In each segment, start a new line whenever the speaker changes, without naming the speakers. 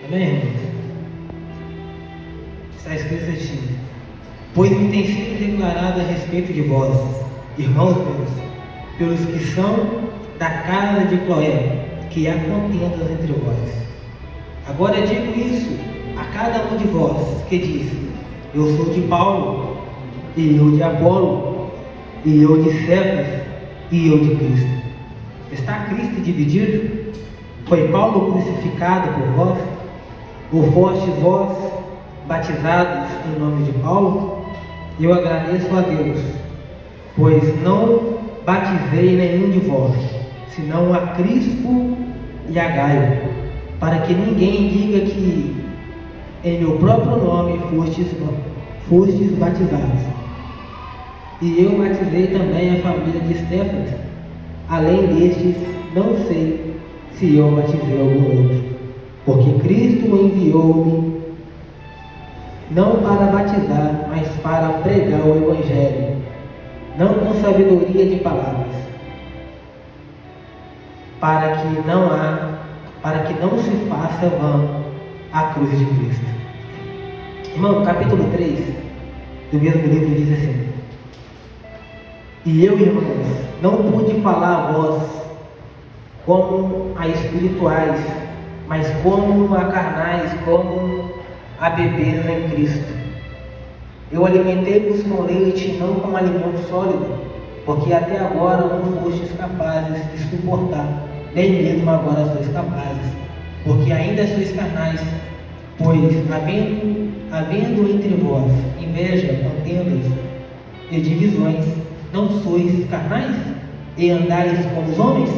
Amém, irmãos? Está escrito assim: pois me tem sido declarado a respeito de vós, irmãos meus, pelos que são da casa de Cloé, que há contendas entre vós. Agora digo isso a cada um de vós, que diz: eu sou de Paulo, e eu de Apolo, e eu de Cefas, e eu de Cristo. Está Cristo dividido? Foi Paulo crucificado por vós? Ou fostes vós batizados em nome de Paulo? Eu agradeço a Deus, pois não batizei nenhum de vós, senão a Crispo e a Gaio, para que ninguém diga que em meu próprio nome fostes batizados. E eu batizei também a família de Estéfanas. Além destes, não sei se eu batizei algum outro, porque Cristo enviou-me não para batizar, mas para pregar o Evangelho, não com sabedoria de palavras, para que não se faça vã a cruz de Cristo. Irmão, capítulo 3 do mesmo livro diz assim: e eu, irmãos, não pude falar a vós como a espirituais, mas como a carnais, como a bebês em Cristo. Eu alimentei-vos com leite, não com alimento sólido, porque até agora não fostes capazes de suportar, nem mesmo agora sois capazes, porque ainda sois carnais. Pois, havendo entre vós inveja, contendas e divisões, não sois carnais e andais como os homens?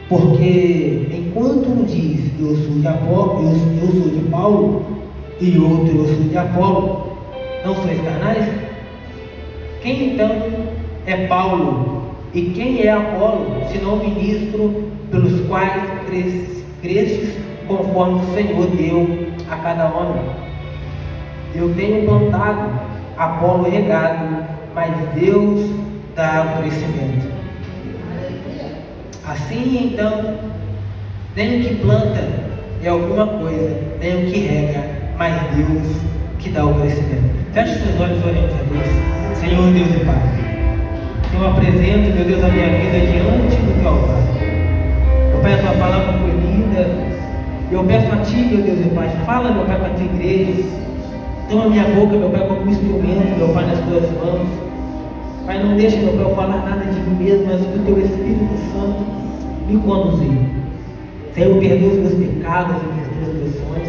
Porque enquanto um diz eu sou de Paulo, e outro eu sou de Apolo, não sois carnais? Quem então é Paulo e quem é Apolo, senão ministro pelos quais crestes, conforme o Senhor deu a cada homem? Eu tenho plantado, Apolo regado, mas Deus dá o crescimento. Assim então, nem o que planta é alguma coisa, nem o que rega, mas Deus que dá o crescimento. Feche seus olhos, oremos a Deus. Senhor Deus e Pai, eu apresento, meu Deus, a minha vida diante do teu altar. Meu Pai, a tua palavra foi linda. Eu peço a ti, meu Deus e Pai, fala, meu Pai, para a tua igreja. Toma minha boca, meu Pai, como instrumento, meu Pai, nas tuas mãos. Pai, não deixa, meu Pai, eu falar nada de mim mesmo, mas do teu Espírito Santo me conduzir. Senhor, perdoa os meus pecados e minhas transgressões.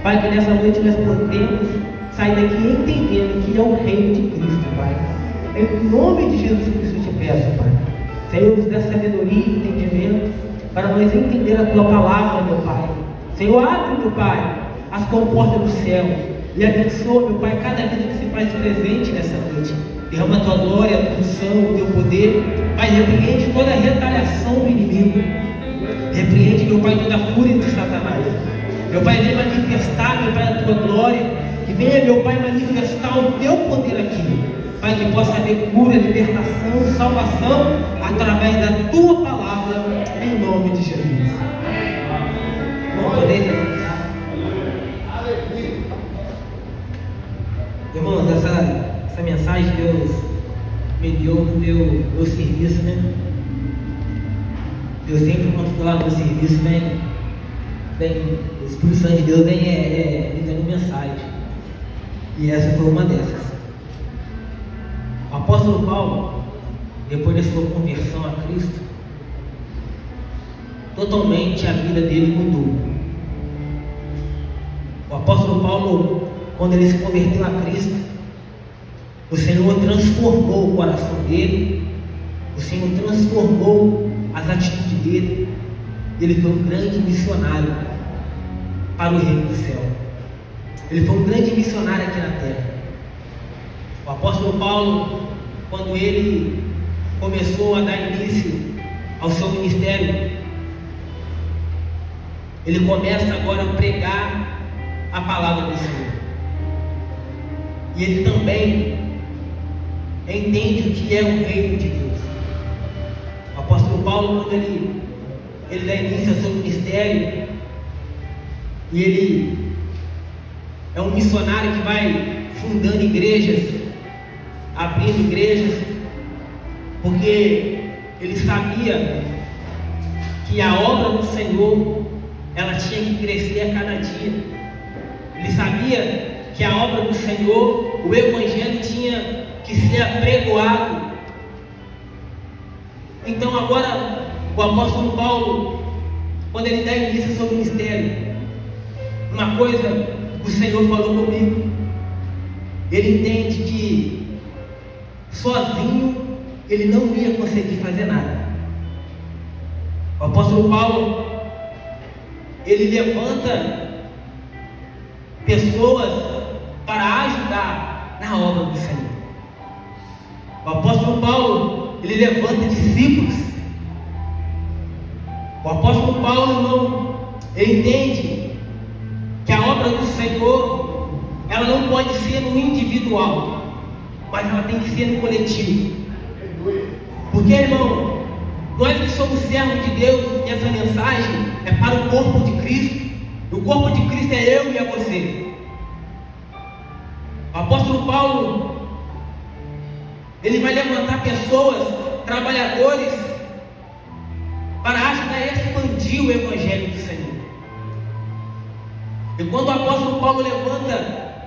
Pai, que nessa noite nós podemos sair daqui entendendo que é o reino de Cristo, Pai. Em nome de Jesus Cristo eu te peço, Pai. Senhor, nos dê sabedoria e entendimento para nós entender a tua palavra, meu Pai. Senhor, abre, meu Pai, as comportas do céu e abençoa, meu Pai, cada vida que se faz presente nessa noite. Derrama a tua glória, a tua unção, o teu poder. Pai, repreende toda a retaliação do inimigo. Repreende, meu Pai, toda a fúria de Satanás. Meu Pai, venha manifestar, meu Pai, a tua glória. Que venha, meu Pai, manifestar o teu poder aqui. Pai, que possa haver cura, libertação, salvação através da tua palavra, em nome de Jesus. Vamos poder aceitar. Irmãos, essa mensagem Deus me deu no meu serviço, né? Deus sempre, quando estou lá no meu serviço, o Espírito Santo de Deus vem me dando mensagem. E essa foi uma dessas. O apóstolo Paulo, depois da sua conversão a Cristo, totalmente a vida dele mudou. O apóstolo Paulo, quando ele se converteu a Cristo, o Senhor transformou o coração dele, o Senhor transformou as atitudes dele. Ele foi um grande missionário para o reino do céu. Ele foi um grande missionário aqui na terra. O apóstolo Paulo, quando ele começou a dar início ao seu ministério, ele começa agora a pregar a palavra do Senhor. E ele também entende o que é o reino de Deus. O apóstolo Paulo, quando ele dá início ao seu ministério, E ele é um missionário que vai fundando igrejas, abrindo igrejas, porque ele sabia que a obra do Senhor, ela tinha que crescer a cada dia. Ele sabia que a obra do Senhor, o Evangelho tinha que ser apregoado. Então agora, o apóstolo Paulo, quando ele dá início ao seu ministério, uma coisa que o Senhor falou comigo, ele entende que sozinho ele não ia conseguir fazer nada. O apóstolo Paulo, ele levanta pessoas para ajudar na obra do Senhor. O apóstolo Paulo, ele levanta discípulos. O apóstolo Paulo, irmão, ele entende que a obra do Senhor, ela não pode ser no individual, mas ela tem que ser no coletivo. Porque, irmão, nós que somos servos de Deus, e essa mensagem é para o corpo de Cristo. O corpo de Cristo é eu e é você. O apóstolo Paulo, ele vai levantar pessoas, trabalhadores, para ajudar a expandir o Evangelho do Senhor. E quando o apóstolo Paulo levanta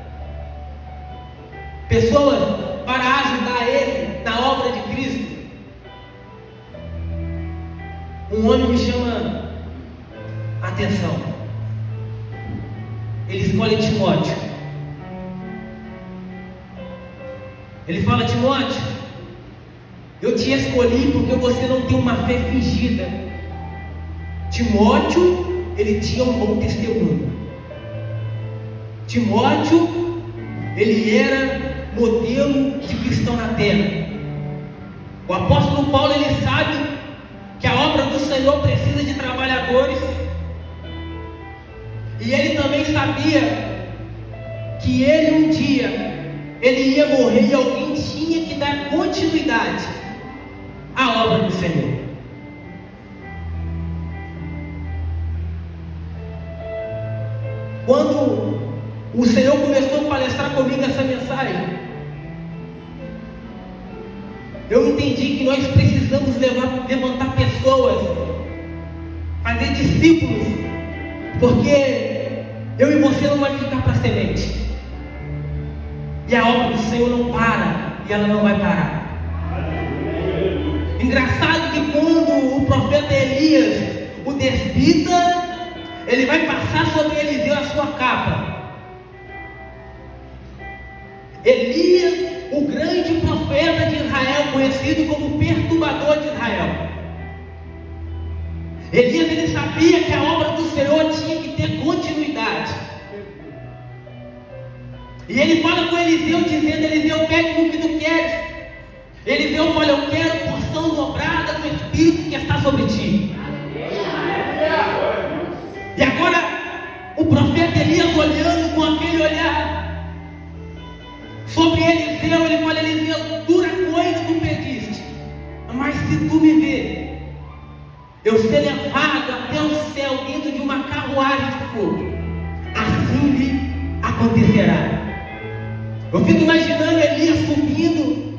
pessoas para ajudar ele na obra de Cristo, um homem me chama a atenção. Ele escolhe Timóteo. Ele fala: Timóteo, eu te escolhi porque você não tem uma fé fingida. Timóteo, ele tinha um bom testemunho. Timóteo, ele era modelo de cristão na terra. O apóstolo Paulo, ele sabe que a obra do Senhor precisa de trabalhadores. E ele também sabia que ele um dia, ele ia morrer e alguém tinha que dar continuidade à obra do Senhor. Quando o Senhor começou a palestrar comigo essa mensagem, eu entendi que nós precisamos levantar pessoas, fazer discípulos, porque eu e você não vai ficar para semente. E a obra do Senhor não para, e ela não vai parar. Engraçado que quando o profeta Elias, o desbita, ele vai passar sobre Eliseu a sua capa. Elias, o grande profeta de Israel, conhecido como perturbador de Israel. Elias, ele sabia que a obra do Senhor tinha que ter continuidade. E ele fala com Eliseu, dizendo: Eliseu, pede o que tu queres. Eliseu fala: eu quero porção dobrada do Espírito que está sobre ti. E agora, o profeta Elias, olhando com aquele olhar sobre Eliseu, ele fala: Eliseu, dura coisa tu pediste, mas se tu me ver eu ser levado até o céu dentro de uma carruagem de fogo, assim lhe acontecerá. Eu fico imaginando Elias subindo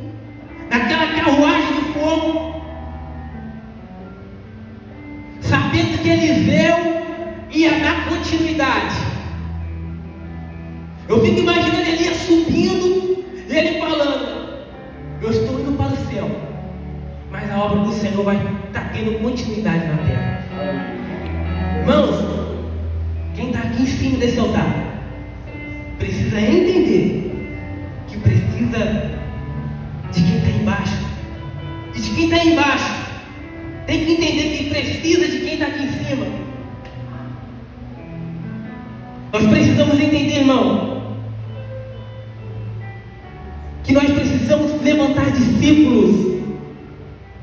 naquela carruagem de fogo, sabendo que Eliseu ia dar continuidade. Eu fico imaginando Elias subindo e ele falando: eu estou indo para o céu, mas a obra do Senhor vai estar tendo continuidade na terra. Irmãos, quem está aqui em cima desse altar precisa entender que precisa de quem está embaixo. E de quem está embaixo tem que entender que precisa de quem está aqui em cima. Nós precisamos entender, irmão, que nós precisamos levantar discípulos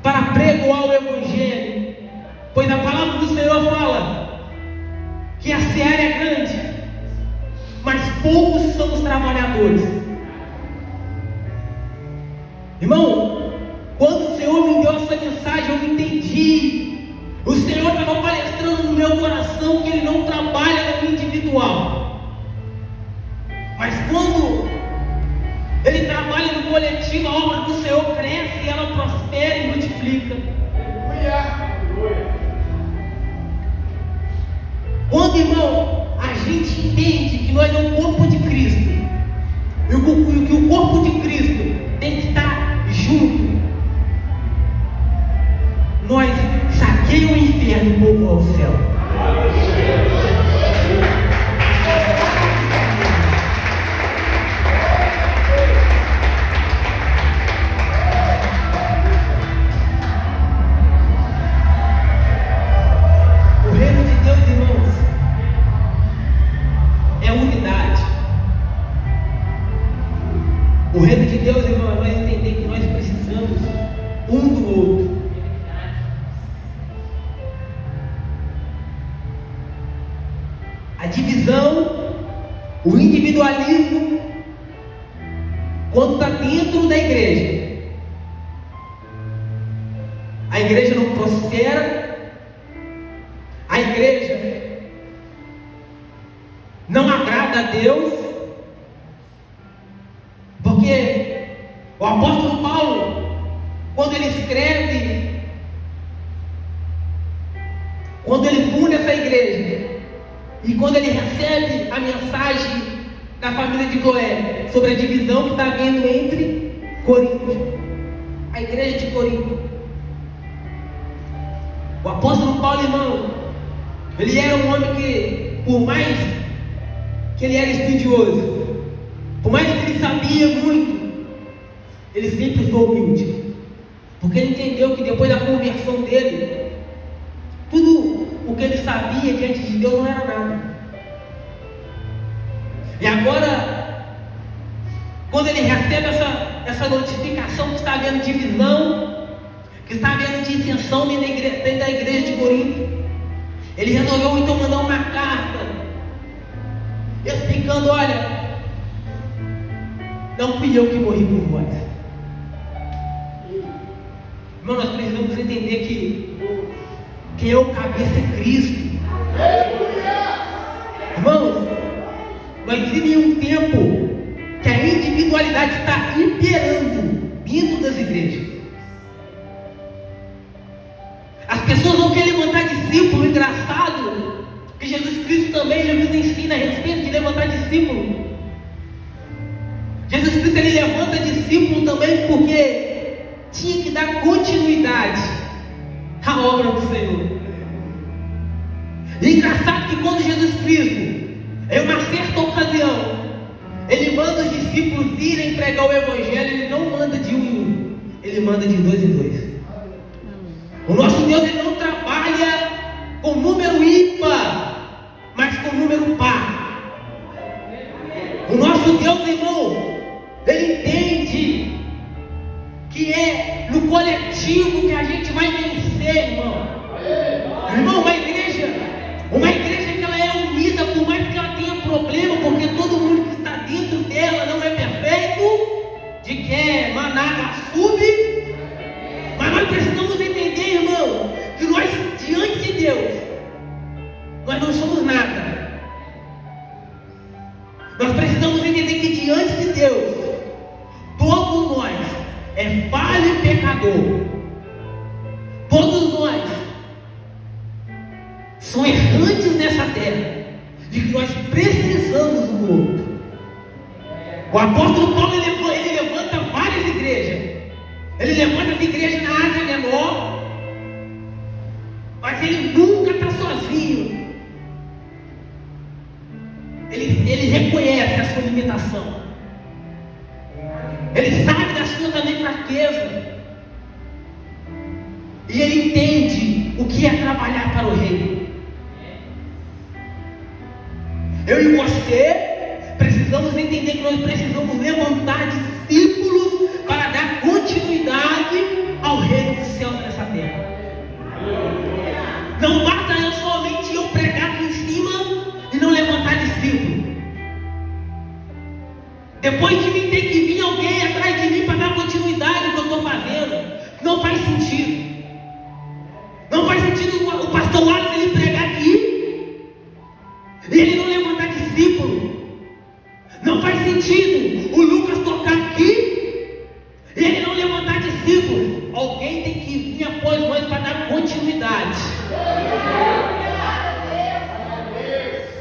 para pregoar o Evangelho, pois a palavra do Senhor fala que a seara é grande, mas poucos são os trabalhadores. Irmão, quando o Senhor me deu essa mensagem, eu entendi. O Senhor estava palestrando no meu coração que Ele não trabalha no individual. Mas quando ele trabalha no coletivo, a obra do Senhor cresce, ela prospera e multiplica. Quando, irmão, a gente entende que nós é um corpo de Cristo, e que o corpo de Cristo tem que estar junto, nós saqueamos o inferno e povoamos o céu. O reino de Deus, irmãos, é unidade. O reino de Deus, irmão, nós entender que nós precisamos um do outro. A divisão, o individualismo, quando está dentro da igreja, a igreja não prospera, a igreja não agrada a Deus, porque o apóstolo Paulo, quando ele escreve, quando ele funda essa igreja, e quando ele recebe a mensagem da família de Cloé sobre a divisão que está havendo entre Corinto, a igreja de Corinto, o apóstolo Paulo, irmão, ele era um homem que, por mais que ele era estudioso, por mais que ele sabia muito, ele sempre foi humilde, porque ele entendeu que depois da conversão dele, tudo o que ele sabia diante de Deus não era nada. E agora, quando ele recebe essa notificação que está havendo divisão, que está havendo dissensão dentro da igreja de Corinto, ele resolveu então mandar uma carta explicando: olha, não fui eu que morri por vós. Irmão, nós precisamos entender que quem é o cabeça é Cristo. Irmãos, nós vivemos em um tempo que a individualidade está imperando dentro das igrejas. As pessoas não querem levantar discípulo. Engraçado que Jesus Cristo também nos ensina a respeito de levantar discípulo. Jesus Cristo, ele levanta discípulo também porque tinha que dar continuidade à obra do Senhor. E engraçado que quando Jesus Cristo, em uma certa ocasião, ele manda os discípulos irem pregar o Evangelho, ele não manda de um em um, ele manda de dois em dois. O nosso Deus, ele não trabalha com número ímpar, mas com número par. O nosso Deus, irmão, ele entende que é no coletivo que a gente vai vencer, irmão. Irmão, uma igreja que ela é unida, por mais que ela tenha problema, porque todo mundo que está dentro dela não é perfeito, de que manada sube, mas nós precisamos entender, irmão, que nós, diante de Deus, nós não somos nada. Nós precisamos entender que diante de Deus, todos nós é falho e pecador. Todos nós são errantes nessa terra, de que nós precisamos um do outro. O apóstolo Paulo, ele levanta várias igrejas. Ele levanta as igrejas na Ásia Menor, mas ele nunca está sozinho. Ele reconhece a sua limitação. Ele sabe da sua também fraqueza. E ele entende o que é trabalhar para o reino. Eu e você precisamos entender que nós precisamos levantar discípulos para dar continuidade ao reino dos céus nessa terra. Não basta somente eu pregar aqui em cima e não levantar discípulo. Depois de mim tem que vir alguém atrás de mim para dar continuidade ao que eu estou fazendo. Não faz sentido. Não faz sentido o pastor Wallace ele pregar aqui e ele não levantar discípulo. Não faz sentido o Lucas tocar aqui e ele não levantar discípulo. Alguém tem que vir após nós para dar continuidade.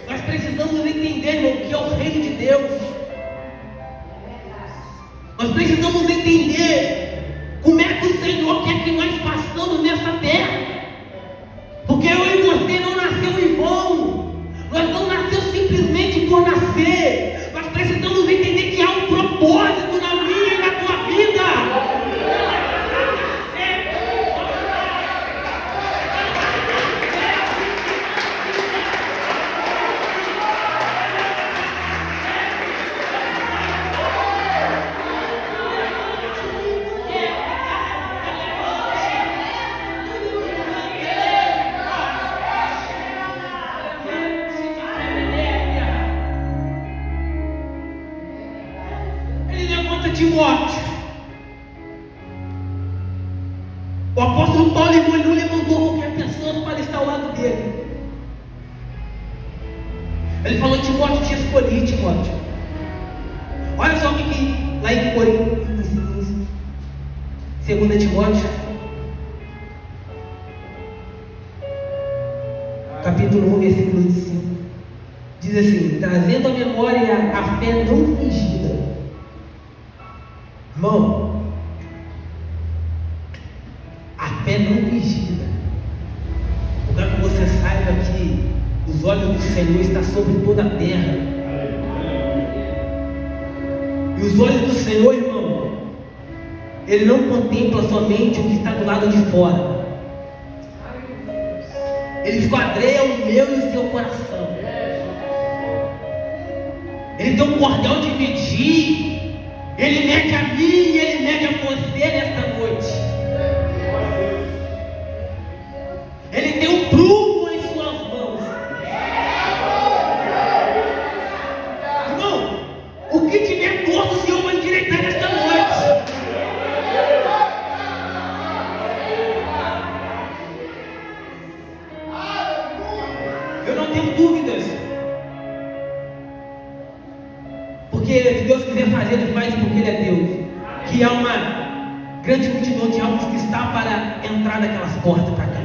Nós precisamos entender, irmão, que é o reino de Deus. Nós precisamos entender como é que o Senhor quer que nós façamos nessa terra. Porque eu e você não nasceu em vão. Nós não nasceu simplesmente por nascer. Nós precisamos entender que há um propósito na minha e na tua vida. Timóteo. O apóstolo Paulo não levantou qualquer pessoa para estar ao lado dele. Ele falou: Timóteo, te escolhi, Timóteo. Olha só o que lá em Coríntios 2 Timóteo capítulo 1, versículo 5, diz assim: trazendo à memória a fé não fingida. Irmão, a fé não fingida. Eu quero que você saiba que os olhos do Senhor estão sobre toda a terra. E os olhos do Senhor, irmão, Ele não contempla somente o que está do lado de fora. Ele esquadreia o meu e o seu coração. Ele tem um cordel de medir. Ele mede a mim e Ele mede a você nesta noite. Ele tem um prumo em suas mãos. Irmão, o que tiver torto, o Senhor vai endireitar nesta noite. Eu não tenho dúvidas. Porque se Deus quiser fazer, Ele faz porque Ele é Deus. Que há uma grande multidão de almas que está para entrar naquelas portas para cá.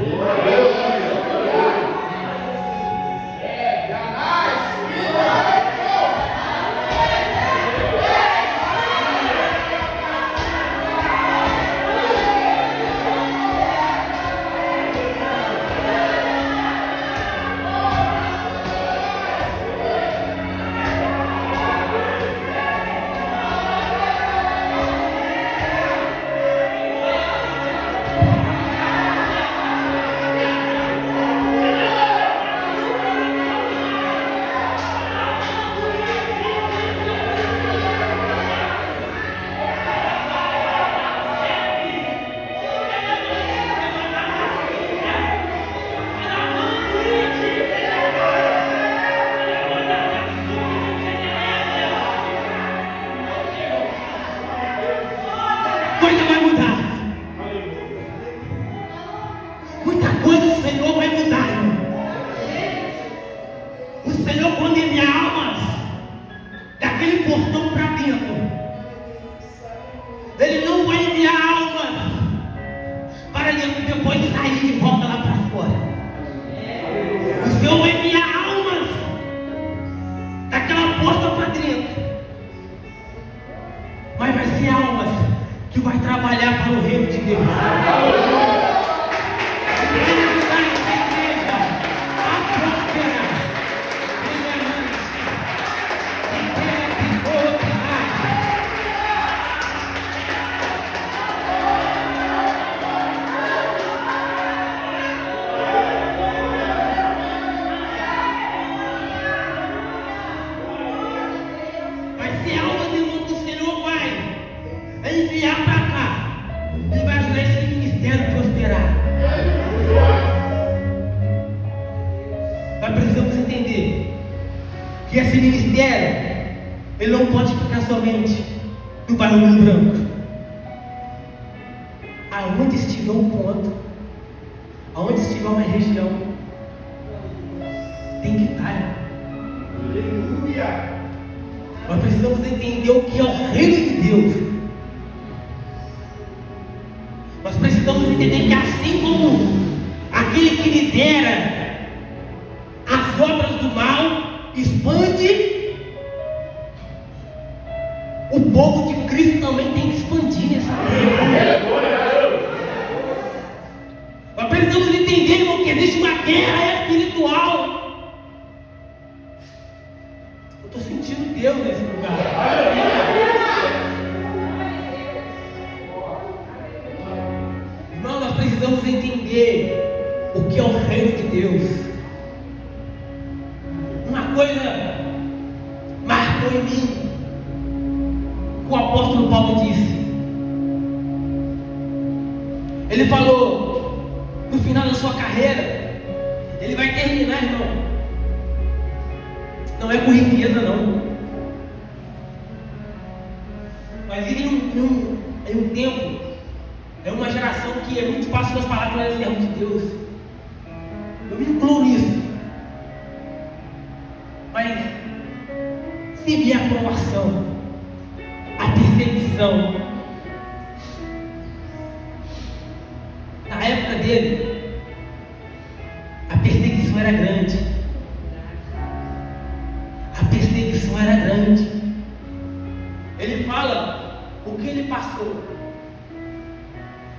que esse ministério, ele não pode ficar somente no bairro Rio Branco. Aonde estiver um ponto, aonde estiver uma região, tem que estar. Aleluia! Nós precisamos entender o que é o reino de Deus. Nós precisamos entender que assim como aquele que lidera as obras do mal expande, o povo de Cristo também tem que expandir nessa terra. Nós precisamos entender, irmão, que existe uma guerra espiritual. Eu estou sentindo Deus nesse lugar. Irmão, nós precisamos entender o que é o reino de Deus. Uma coisa marcou em mim, o apóstolo Paulo disse. Ele falou, no final da sua carreira, ele vai terminar, irmão. Não é por riqueza, não. Mas vive em um tempo, é uma geração que é muito fácil nós falar que nós é servo de Deus. Eu me incluo nisso. Mas se vier a provação, a perseguição, na época dele, a perseguição era grande. A perseguição era grande. Ele fala o que ele passou.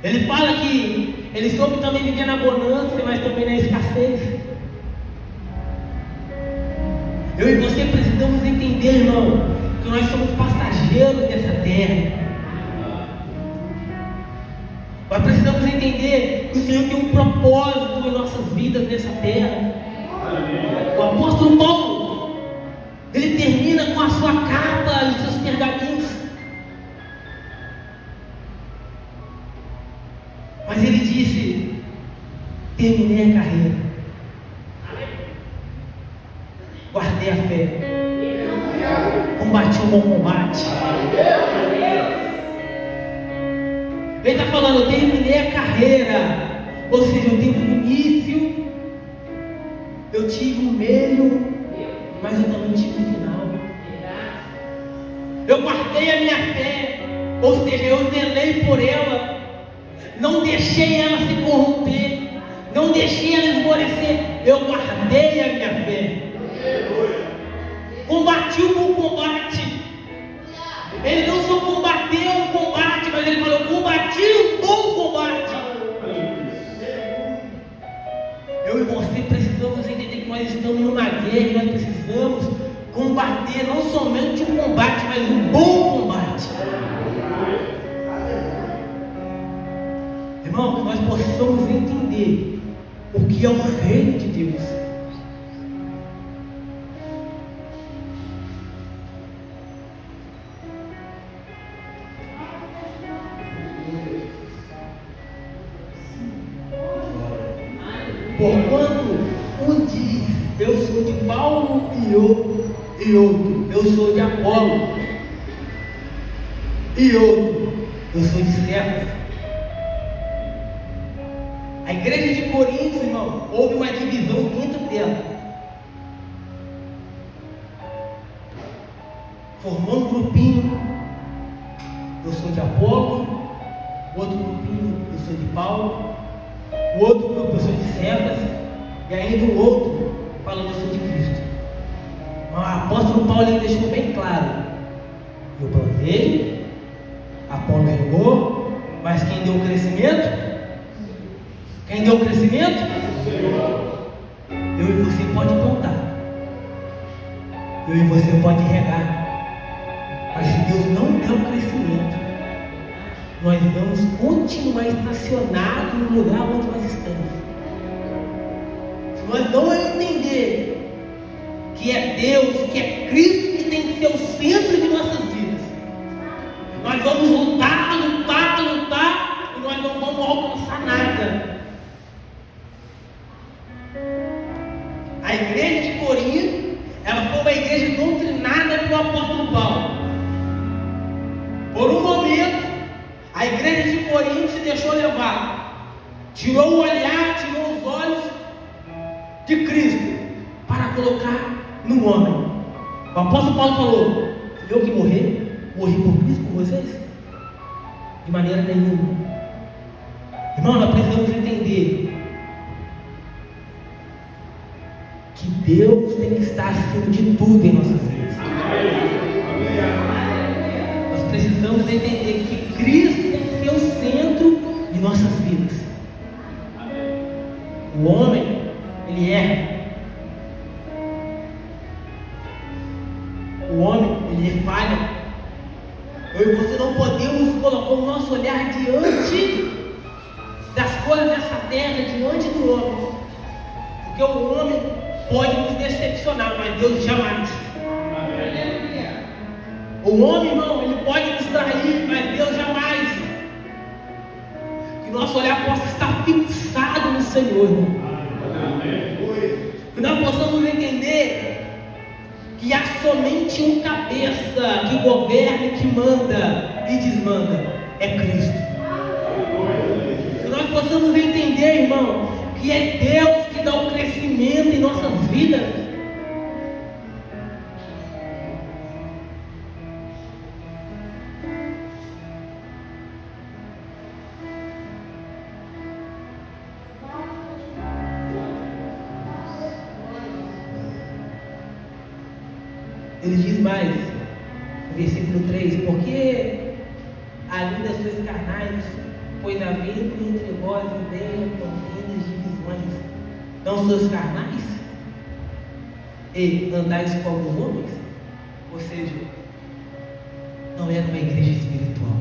Ele fala que ele soube também viver na bonança, mas também na escassez. Eu e você precisamos entender, irmão, que nós somos passageiros dessa terra. Nós precisamos entender que o Senhor tem um propósito em nossas vidas nessa terra. O apóstolo Paulo, ele termina com a sua capa e os seus pergaminhos. Mas ele disse: terminei a carreira, guardei a fé, combati o bom combate. Ele está falando, eu terminei a carreira, ou seja, eu tive um início, eu tive um meio, mas eu também tive um final. Eu guardei a minha fé, ou seja, eu zelei por ela, não deixei ela se corromper, não deixei ela esmorecer, eu guardei a minha fé. Combati o bom combate. Ele não só combateu o combate, mas ele falou, combati o bom combate. Eu e você precisamos entender que nós estamos numa guerra e nós precisamos combater não somente o combate, mas o bom combate. Irmão, que nós possamos entender o que é o reino de Deus. Porquanto um diz, eu sou de Paulo, e outro, eu sou de Apolo, e outro, eu sou de Cefas. A igreja de Corinto, irmão, houve uma divisão dentro dela. Formou um grupinho, eu sou de Apolo, outro grupinho, eu sou de Paulo, o outro grupo, eu sou de Cefas, e ainda o outro, falando, eu sou de Cristo. O apóstolo Paulo ele deixou bem claro: eu plantei, Apolo regou, mas quem deu o crescimento? Quem deu o crescimento? Eu e você pode plantar, eu e você pode regar, mas se Deus não der o crescimento, nós vamos continuar estacionados no lugar onde nós estamos. Se nós não entender que é Deus, que é Cristo que tem que ser o centro de nossas vidas, nós vamos lutar, e nós não vamos alcançar nada. A igreja de Corinto, ela foi uma igreja doutrinada pelo apóstolo Paulo. Por um momento, a igreja de Corinto se deixou levar, tirou o olhar, tirou os olhos de Cristo para colocar no homem. O apóstolo Paulo falou: Eu que morri por Cristo, por vocês? De maneira nenhuma. Irmão, nós precisamos entender que Deus tem que estar acima de tudo em nossas vidas. Nós precisamos entender que Cristo tem que ser o centro de nossas vidas. O homem, ele erra. O homem, ele falha. Eu e você não podemos colocar o nosso olhar diante das coisas dessa terra, diante do homem. Porque o homem pode nos decepcionar, mas Deus jamais. O homem, irmão, ele pode nos trair, mas Deus jamais. Que nosso olhar possa estar fixado no Senhor, irmão. Que nós possamos entender que há somente um cabeça que governa, que manda e desmanda, é Cristo. Que nós possamos entender, irmão, que é Deus que dá o crescimento em nossas vidas. Ele diz mais, no versículo 3, porque além das suas carnais, pois havendo entre vós ideias, contendas, divisões, não sois carnais, e andais como os homens, ou seja, não era uma igreja espiritual.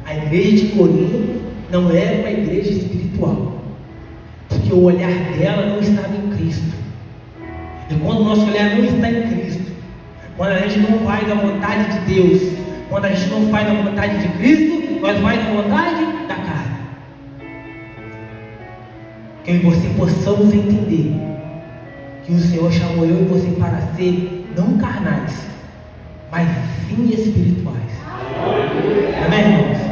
A igreja de Corinto não era uma igreja espiritual, porque o olhar dela não estava em Cristo. E quando o nosso olhar não está em Cristo, quando a gente não faz a vontade de Deus, quando a gente não faz a vontade de Cristo, nós fazemos a vontade da carne. Que eu e você possamos entender que o Senhor chamou eu e você para ser não carnais, mas sim espirituais. Amém, irmãos?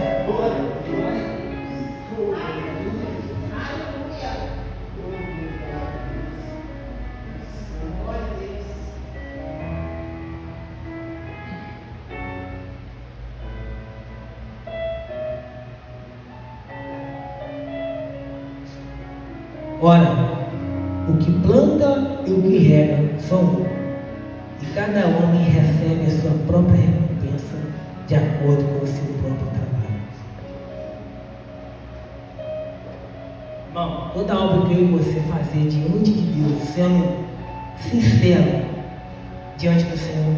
Ora, o que planta e o que rega são um, e cada homem recebe a sua própria recompensa de acordo com o seu próprio trabalho. Irmão, toda obra que eu e você fazer diante de Deus, sendo sincero diante do Senhor,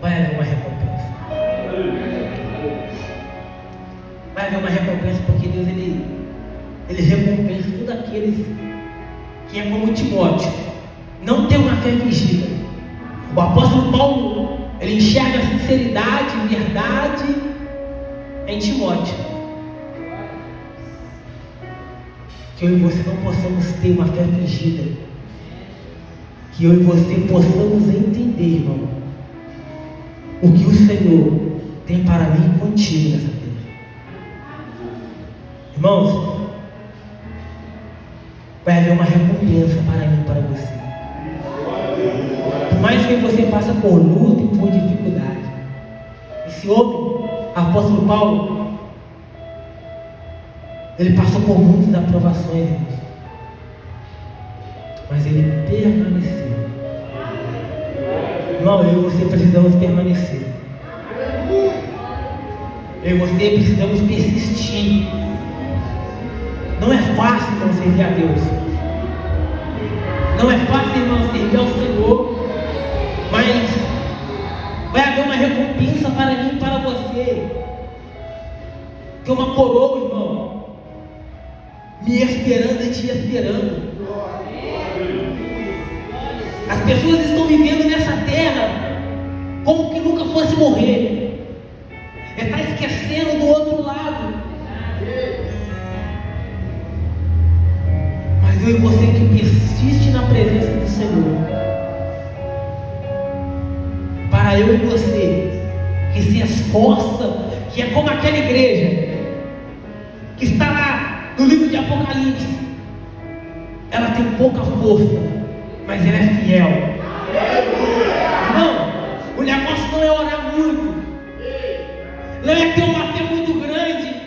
vai haver uma recompensa. Vai haver uma recompensa, porque Deus ele recompensa todos aqueles que é como Timóteo, não tem uma fé fingida. O apóstolo Paulo, ele enxerga a sinceridade e verdade em Timóteo. Que eu e você não possamos ter uma fé fingida. Que eu e você possamos entender, irmão, o que o Senhor tem para mim e contigo nessa terra. Irmãos, vai haver uma recompensa para mim e para você. Por mais que você passe por luta e por dificuldade, esse homem, apóstolo Paulo, ele passou por muitas aprovações, irmãos, mas ele permaneceu. Irmão, eu e você precisamos permanecer. Eu e você precisamos persistir. Não é fácil, irmão, servir a Deus. Não é fácil, irmão, servir ao Senhor. Mas vai haver uma recompensa para mim e para você. Que uma coroa, irmão, me esperando e te esperando. As pessoas estão vivendo nessa terra como que nunca fosse morrer. Está esquecendo do outro lado. Mas eu e você que persiste na presença do Senhor, para eu e você que se esforça, que é como aquela igreja que está lá no livro de Apocalipse, ela tem pouca força, mas ela é fiel. Não, o negócio negócio não é orar muito, não é ter uma fé muito grande.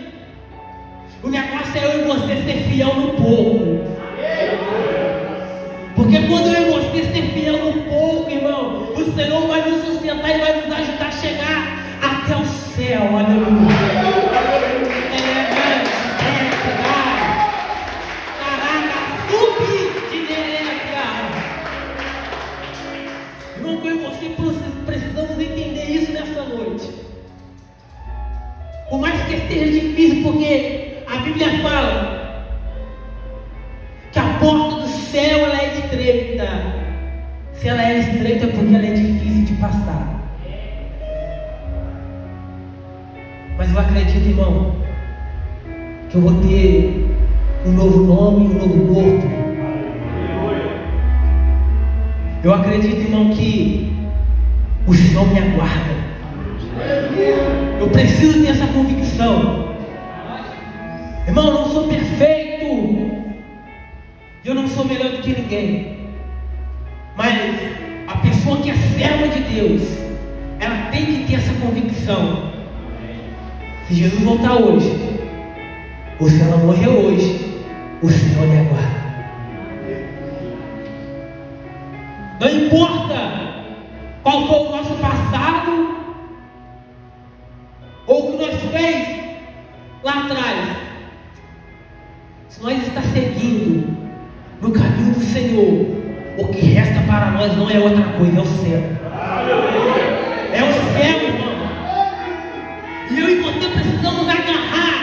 O negócio é eu e você ser fiel no pouco. Porque quando eu e você ser fiel no pouco, irmão, o Senhor vai nos sustentar e vai nos ajudar a chegar até o céu. Aleluia. Irmão, eu e você precisamos entender isso nessa noite. Por mais que esteja difícil, porque a Bíblia fala que a porta do céu ela é estreita. Se ela é estreita é porque ela é difícil de passar. Mas eu acredito, irmão, que eu vou ter um novo nome, um novo corpo. Eu acredito, irmão, que o Senhor me aguarda. Eu preciso ter essa convicção. Irmão, eu não sou perfeito. Eu não sou melhor do que ninguém. Mas a pessoa que é serva de Deus, ela tem que ter essa convicção. Se Jesus voltar hoje, ou se ela morrer hoje, o Senhor me aguarda. Não importa qual foi o nosso passado, ou o que nós fez lá atrás. Se nós estamos seguindo no caminho do Senhor, o que resta para nós não é outra coisa, é o céu. É o céu, irmão. E eu e você precisamos agarrar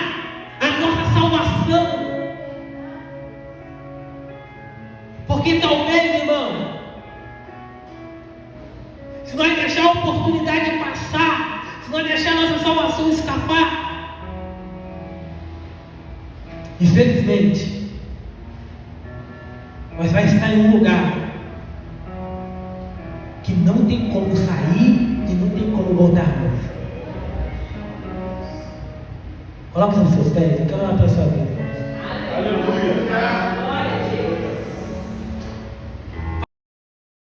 a nossa salvação. Porque talvez, irmão, se nós deixar a oportunidade passar, se nós deixar a nossa salvação escapar, infelizmente, nós vamos estar em um lugar que não tem como sair e não tem como voltar mais. Coloque nos seus pés, eu quero orar para a sua vida.